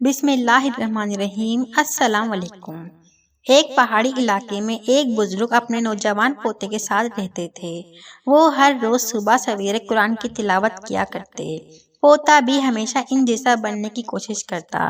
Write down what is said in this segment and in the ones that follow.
बिस्मिल्लाहिर्रहमानिर्रहीम। अस्सलाम वालेकुम। एक पहाड़ी इलाके में एक बुजुर्ग अपने नौजवान पोते के साथ रहते थे। वो हर रोज सुबह सवेरे कुरान की तिलावत किया करते। पोता भी हमेशा इन जैसा बनने की कोशिश करता।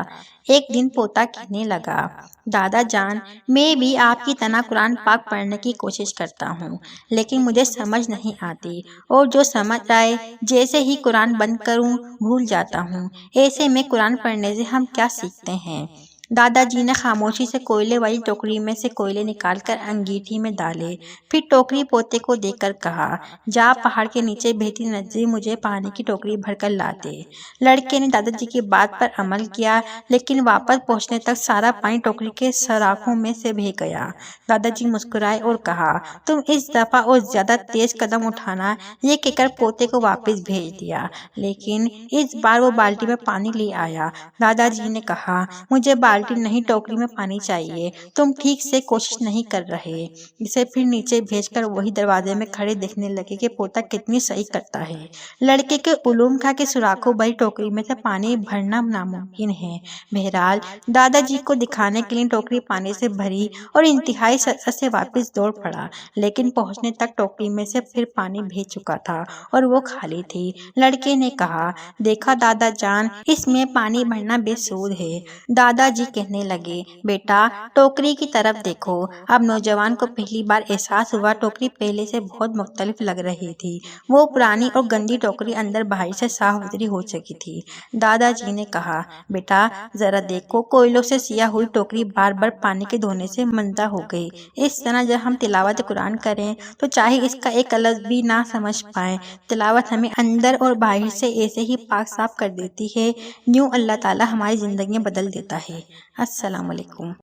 एक दिन पोता कहने लगा, दादा जान, मैं भी आपकी तरह कुरान पाक पढ़ने की कोशिश करता हूँ, लेकिन मुझे समझ नहीं आती, और जो समझ आए जैसे ही कुरान बंद करूँ भूल जाता हूँ। ऐसे में कुरान पढ़ने से हम क्या सीखते हैं? दादाजी ने खामोशी से कोयले वाली टोकरी में से कोयले निकालकर अंगीठी में डाले। फिर टोकरी पोते को देकर कहा, जा पहाड़ के नीचे बहती नदी मुझे पानी की टोकरी भरकर ला दे। लड़के ने दादाजी की बात पर अमल किया, लेकिन वापस पहुंचने तक सारा पानी टोकरी के सराखों में से बह गया। दादाजी मुस्कुराए और कहा, तुम इस दफा और ज्यादा तेज कदम उठाना। ये कहकर पोते को वापस भेज दिया, लेकिन इस बार वो बाल्टी में पानी ले आया। दादाजी ने कहा, मुझे बाल्टी नहीं टोकरी में पानी चाहिए, तुम ठीक से कोशिश नहीं कर रहे। इसे फिर नीचे भेजकर वही दरवाजे में खड़े देखने लगे कि पोता कितनी सही करता है। लड़के के उलूम था कि सुराखों भरी टोकरी में से पानी भरना नामुमकिन है। बहरहाल दादाजी को दिखाने के लिए टोकरी पानी से भरी और इंतहाई सरत से वापस दौड़ पड़ा, लेकिन पहुंचने तक टोकरी में से फिर पानी बह चुका था और वो खाली थी। लड़के ने कहा, देखा दादा जान, इसमें पानी भरना बेसूद है। दादाजी कहने लगे, बेटा टोकरी की तरफ देखो। अब नौजवान को पहली बार एहसास हुआ टोकरी पहले से बहुत मुख्तलिफ लग रही थी। वो पुरानी और गंदी टोकरी अंदर बाहर से साफ सुथरी हो चुकी थी। दादाजी ने कहा, बेटा जरा देखो, कोयलों से सिया हुई टोकरी बार बार पानी के धोने से मंदा हो गई। इस तरह जब हम तिलावत कुरान करें तो चाहे इसका एक लफ्ज़ भी ना समझ पाए, तिलावत हमें अंदर और बाहर से ऐसे ही पाक साफ कर देती है, यूँ अल्लाह ताला हमारी ज़िंदगियाँ बदल देता है। अस्सलाम वालेकुम।